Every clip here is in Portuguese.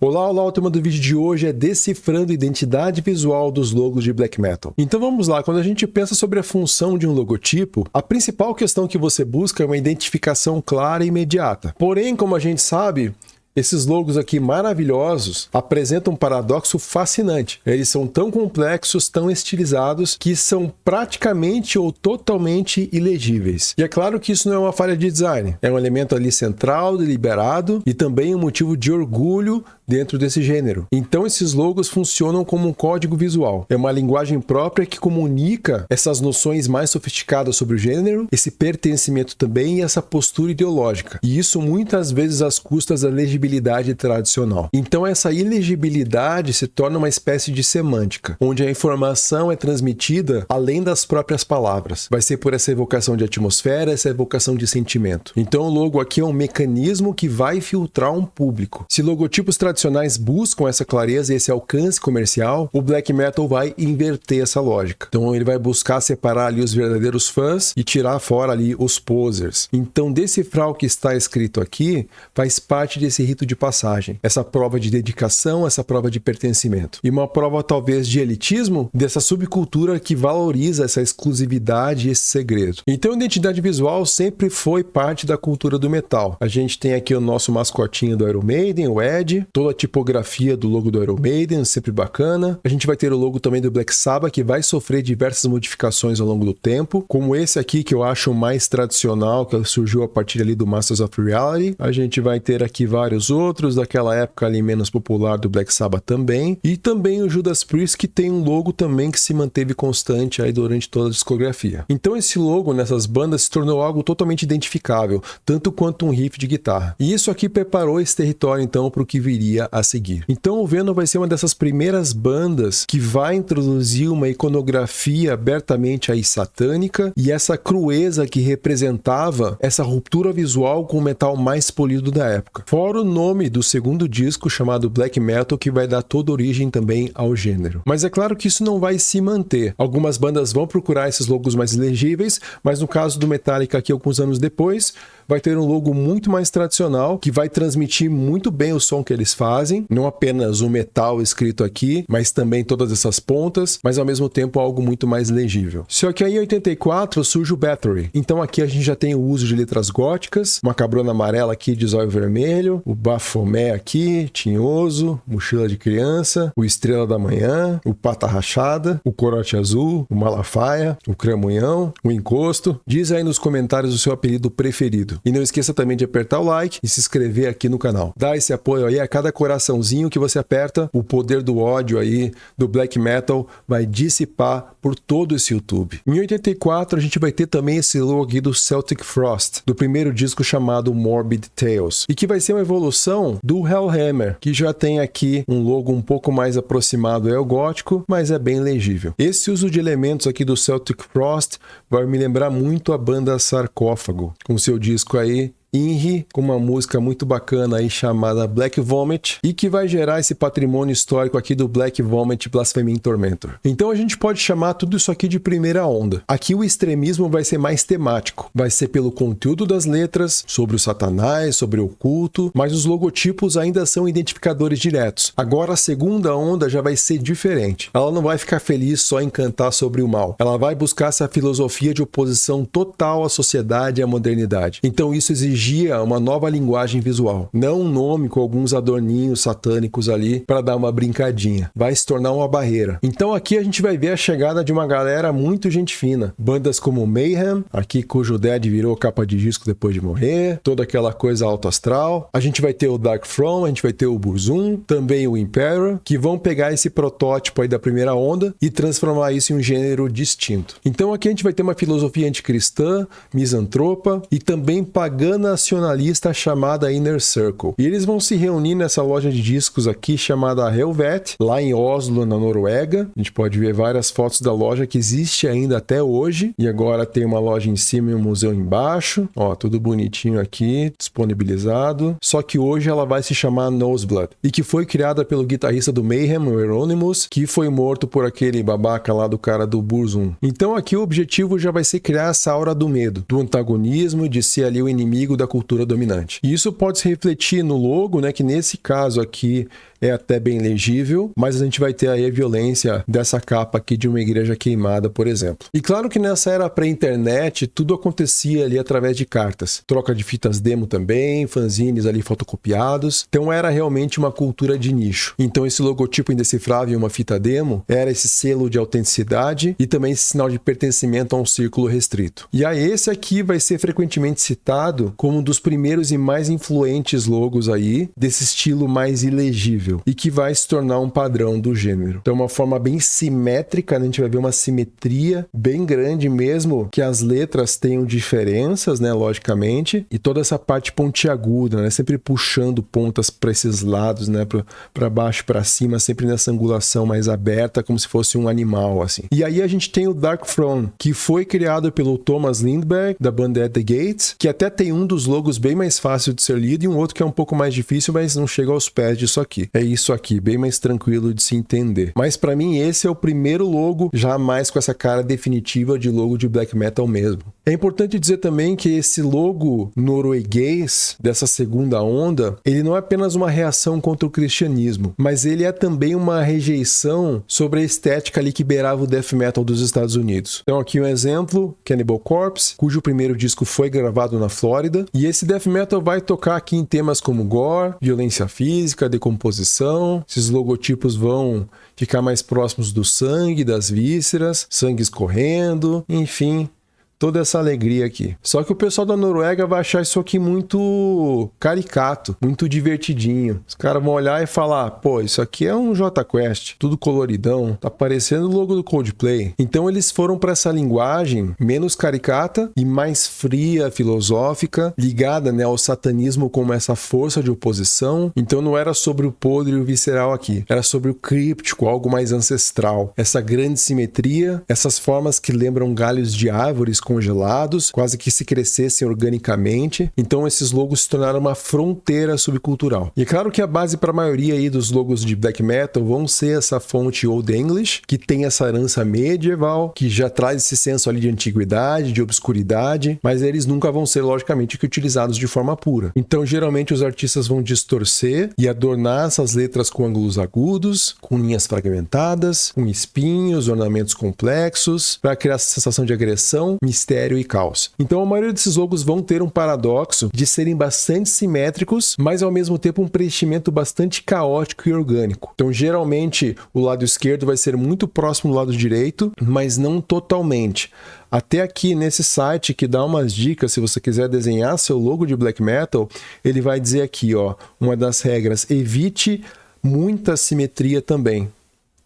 Olá, o tema do vídeo de hoje é decifrando a identidade visual dos logos de black metal. Então vamos lá, quando a gente pensa sobre a função de um logotipo, a principal questão que você busca é uma identificação clara e imediata. Porém, como a gente sabe, esses logos aqui maravilhosos apresentam um paradoxo fascinante. Eles são tão complexos, tão estilizados, que são praticamente ou totalmente ilegíveis. E é claro que isso não é uma falha de design. É um elemento ali central, deliberado e também um motivo de orgulho dentro desse gênero. Então esses logos funcionam como um código visual. É uma linguagem própria que comunica essas noções mais sofisticadas sobre o gênero, esse pertencimento também e essa postura ideológica. E isso muitas vezes às custas da legibilidade tradicional. Então essa ilegibilidade se torna uma espécie de semântica, onde a informação é transmitida além das próprias palavras. Vai ser por essa evocação de atmosfera, essa evocação de sentimento. Então o logo aqui é um mecanismo que vai filtrar um público. Se logotipos tradicionais buscam essa clareza e esse alcance comercial, o black metal vai inverter essa lógica. Então ele vai buscar separar ali os verdadeiros fãs e tirar fora ali os posers. Então decifrar o que está escrito aqui faz parte desse rito de passagem, essa prova de dedicação, essa prova de pertencimento. E uma prova talvez de elitismo dessa subcultura que valoriza essa exclusividade e esse segredo. Então a identidade visual sempre foi parte da cultura do metal. A gente tem aqui o nosso mascotinho do Iron Maiden, o Ed, toda a tipografia do logo do Iron Maiden, sempre bacana. A gente vai ter o logo também do Black Sabbath, que vai sofrer diversas modificações ao longo do tempo, como esse aqui que eu acho mais tradicional, que surgiu a partir ali do Masters of Reality. A gente vai ter aqui vários outros, daquela época ali menos popular do Black Sabbath também. E também o Judas Priest, que tem um logo também que se manteve constante aí durante toda a discografia. Então esse logo nessas bandas se tornou algo totalmente identificável, tanto quanto um riff de guitarra. E isso aqui preparou esse território então para o que viria a seguir. Então o Venom vai ser uma dessas primeiras bandas que vai introduzir uma iconografia abertamente aí satânica e essa crueza que representava essa ruptura visual com o metal mais polido da época. Fora o nome do segundo disco chamado Black Metal, que vai dar toda origem também ao gênero. Mas é claro que isso não vai se manter. Algumas bandas vão procurar esses logos mais legíveis, mas no caso do Metallica aqui alguns anos depois, vai ter um logo muito mais tradicional, que vai transmitir muito bem o som que eles fazem, não apenas o metal escrito aqui, mas também todas essas pontas, mas ao mesmo tempo algo muito mais legível. Só que aí em 84 surge o Bathory. Então aqui a gente já tem o uso de letras góticas, uma cabrona amarela aqui de zóio vermelho, o Bafomé aqui, tinhoso, mochila de criança, o Estrela da Manhã, o Pata Rachada, o Corote Azul, o Malafaia, o Cramunhão, o Encosto. Diz aí nos comentários o seu apelido preferido. E não esqueça também de apertar o like e se inscrever aqui no canal. Dá esse apoio aí, a cada coraçãozinho que você aperta, o poder do ódio aí do black metal vai dissipar por todo esse YouTube. Em 84 a gente vai ter também esse logo aqui do Celtic Frost, do primeiro disco chamado Morbid Tales, e que vai ser uma evolução do Hellhammer, que já tem aqui um logo um pouco mais aproximado ao gótico, mas é bem legível. Esse uso de elementos aqui do Celtic Frost vai me lembrar muito a banda Sarcófago, com seu disco aí Inri, com uma música muito bacana aí chamada Black Vomit, e que vai gerar esse patrimônio histórico aqui do Black Vomit Blasphemy Tormentor. Então a gente pode chamar tudo isso aqui de primeira onda. Aqui o extremismo vai ser mais temático, vai ser pelo conteúdo das letras, sobre o satanás, sobre o culto, mas os logotipos ainda são identificadores diretos. Agora a segunda onda já vai ser diferente. Ela não vai ficar feliz só em cantar sobre o mal. Ela vai buscar essa filosofia de oposição total à sociedade e à modernidade. Então isso exige uma nova linguagem visual, não um nome com alguns adorninhos satânicos ali para dar uma brincadinha. Vai se tornar uma barreira. Então aqui a gente vai ver a chegada de uma galera muito gente fina. Bandas como Mayhem, aqui cujo Dead virou capa de disco depois de morrer, toda aquela coisa alto astral. A gente vai ter o Dark Throne, a gente vai ter o Burzum, também o Imperial, que vão pegar esse protótipo aí da primeira onda e transformar isso em um gênero distinto. Então aqui a gente vai ter uma filosofia anticristã, misantropa e também pagana nacionalista chamada Inner Circle. E eles vão se reunir nessa loja de discos aqui chamada Helvet, lá em Oslo, na Noruega. A gente pode ver várias fotos da loja que existe ainda até hoje. E agora tem uma loja em cima e um museu embaixo. Ó, tudo bonitinho aqui, disponibilizado. Só que hoje ela vai se chamar Noseblood. E que foi criada pelo guitarrista do Mayhem, o Euronymous, que foi morto por aquele babaca lá do cara do Burzum. Então aqui o objetivo já vai ser criar essa aura do medo, do antagonismo, de ser ali o inimigo da cultura dominante. E isso pode se refletir no logo, né, que nesse caso aqui é até bem legível, mas a gente vai ter aí a violência dessa capa aqui de uma igreja queimada, por exemplo. E claro que nessa era pré-internet, tudo acontecia ali através de cartas. Troca de fitas demo também, fanzines ali fotocopiados. Então era realmente uma cultura de nicho. Então esse logotipo indecifrável em uma fita demo era esse selo de autenticidade e também esse sinal de pertencimento a um círculo restrito. E aí esse aqui vai ser frequentemente citado como um dos primeiros e mais influentes logos aí desse estilo mais ilegível e que vai se tornar um padrão do gênero. Então uma forma bem simétrica, né? A gente vai ver uma simetria bem grande mesmo, que as letras tenham diferenças, né, logicamente, e toda essa parte pontiaguda, né, sempre puxando pontas para esses lados, né, para baixo, para cima, sempre nessa angulação mais aberta, como se fosse um animal, assim. E aí a gente tem o Dark Throne, que foi criado pelo Thomas Lindbergh, da banda At The Gates, que até tem um dos logos bem mais fácil de ser lido e um outro que é um pouco mais difícil, mas não chega aos pés disso aqui. É isso aqui, bem mais tranquilo de se entender. Mas para mim esse é o primeiro logo jamais com essa cara definitiva de logo de black metal mesmo. É importante dizer também que esse logo norueguês dessa segunda onda, ele não é apenas uma reação contra o cristianismo, mas ele é também uma rejeição sobre a estética ali que beirava o death metal dos Estados Unidos. Então aqui um exemplo, Cannibal Corpse, cujo primeiro disco foi gravado na Flórida, e esse death metal vai tocar aqui em temas como gore, violência física, decomposição. Esses logotipos vão ficar mais próximos do sangue, das vísceras, sangue escorrendo, enfim, toda essa alegria aqui. Só que o pessoal da Noruega vai achar isso aqui muito caricato, muito divertidinho. Os caras vão olhar e falar, pô, isso aqui é um J-Quest, tudo coloridão, tá parecendo o logo do Coldplay. Então eles foram para essa linguagem menos caricata e mais fria, filosófica, ligada, né, ao satanismo como essa força de oposição. Então não era sobre o podre e o visceral aqui, era sobre o críptico, algo mais ancestral. Essa grande simetria, essas formas que lembram galhos de árvores congelados, quase que se crescessem organicamente. Então esses logos se tornaram uma fronteira subcultural. E é claro que a base para a maioria aí dos logos de black metal vão ser essa fonte Old English, que tem essa herança medieval, que já traz esse senso ali de antiguidade, de obscuridade, mas eles nunca vão ser, logicamente, que utilizados de forma pura. Então geralmente os artistas vão distorcer e adornar essas letras com ângulos agudos, com linhas fragmentadas, com espinhos, ornamentos complexos, para criar essa sensação de agressão, mistério e caos. Então a maioria desses logos vão ter um paradoxo de serem bastante simétricos, mas ao mesmo tempo um preenchimento bastante caótico e orgânico. Então geralmente o lado esquerdo vai ser muito próximo do lado direito, mas não totalmente. Até aqui nesse site que dá umas dicas, se você quiser desenhar seu logo de black metal, ele vai dizer aqui, ó, uma das regras, evite muita simetria também.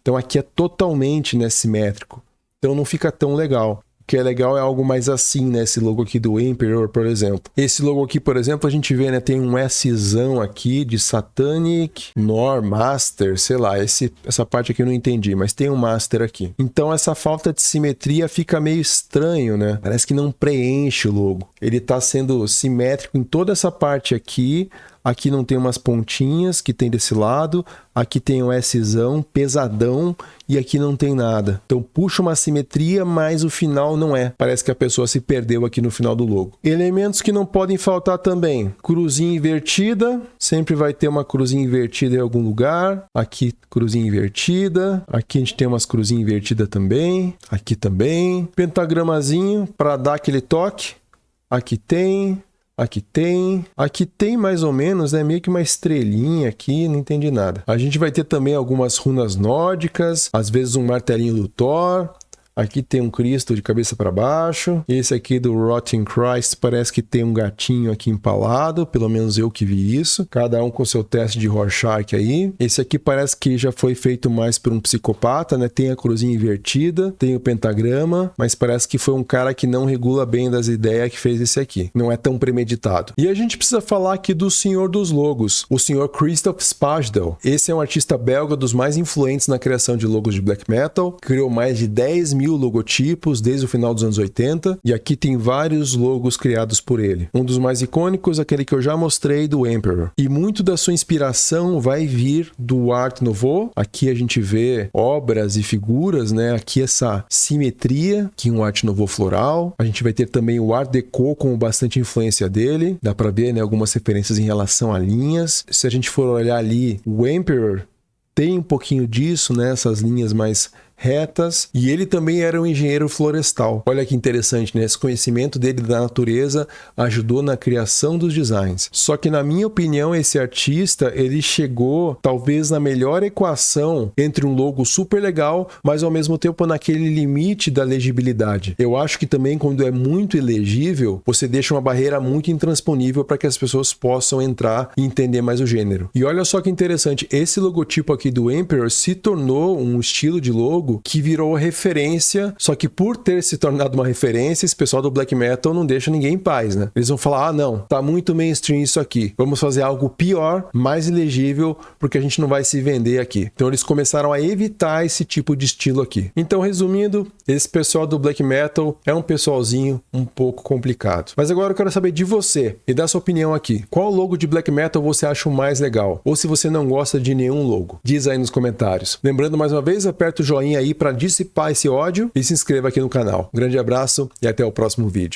Então aqui é totalmente, né, simétrico. Então não fica tão legal. O que é legal é algo mais assim, né? Esse logo aqui do Emperor, por exemplo. Esse logo aqui, por exemplo, a gente vê, né? Tem um Szão aqui de Satanic, Nor, Master, sei lá. Essa parte aqui eu não entendi, mas tem um Master aqui. Então essa falta de simetria fica meio estranho, né? Parece que não preenche o logo. Ele tá sendo simétrico em toda essa parte aqui. Aqui não tem umas pontinhas que tem desse lado. Aqui tem um Szão pesadão e aqui não tem nada. Então puxa uma simetria, mas o final não é. Parece que a pessoa se perdeu aqui no final do logo. Elementos que não podem faltar também. Cruzinha invertida. Sempre vai ter uma cruzinha invertida em algum lugar. Aqui cruzinha invertida. Aqui a gente tem umas cruzinhas invertidas também. Aqui também. Pentagramazinho para dar aquele toque. Aqui tem... Aqui tem mais ou menos, né, meio que uma estrelinha aqui, não entendi nada. A gente vai ter também algumas runas nórdicas, às vezes um martelinho do Thor. Aqui tem um Cristo de cabeça para baixo. Esse aqui do Rotten Christ parece que tem um gatinho aqui empalado. Pelo menos eu que vi isso. Cada um com seu teste de Rorschach aí. Esse aqui parece que já foi feito mais por um psicopata, né? Tem a cruzinha invertida, tem o pentagrama, mas parece que foi um cara que não regula bem das ideias que fez esse aqui. Não é tão premeditado. E a gente precisa falar aqui do senhor dos logos, o senhor Christoph Spagdal. Esse é um artista belga dos mais influentes na criação de logos de black metal. Criou mais de 10 mil mil logotipos desde o final dos anos 80, e aqui tem vários logos criados por ele. Um dos mais icônicos, aquele que eu já mostrei, do Emperor. E muito da sua inspiração vai vir do Art Nouveau. Aqui a gente vê obras e figuras, né? Aqui essa simetria, aqui um Art Nouveau floral. A gente vai ter também o Art Deco com bastante influência dele. Dá para ver, né, algumas referências em relação a linhas. Se a gente for olhar ali, o Emperor tem um pouquinho disso, né? Essas linhas mais retas, e ele também era um engenheiro florestal. Olha que interessante, né? Esse conhecimento dele da natureza ajudou na criação dos designs. Só que, na minha opinião, esse artista, ele chegou talvez na melhor equação entre um logo super legal, mas ao mesmo tempo naquele limite da legibilidade. Eu acho que também, quando é muito ilegível, você deixa uma barreira muito intransponível para que as pessoas possam entrar e entender mais o gênero. E olha só que interessante, esse logotipo aqui do Emperor se tornou um estilo de logo que virou referência, só que por ter se tornado uma referência, esse pessoal do black metal não deixa ninguém em paz, né? Eles vão falar, ah não, tá muito mainstream isso aqui, vamos fazer algo pior, mais ilegível, porque a gente não vai se vender aqui. Então eles começaram a evitar esse tipo de estilo aqui. Então, resumindo, esse pessoal do black metal é um pessoalzinho um pouco complicado. Mas agora eu quero saber de você e dar sua opinião aqui. Qual logo de black metal você acha o mais legal? Ou se você não gosta de nenhum logo? Diz aí nos comentários. Lembrando mais uma vez, aperta o joinha aí para dissipar esse ódio e se inscreva aqui no canal. Um grande abraço e até o próximo vídeo.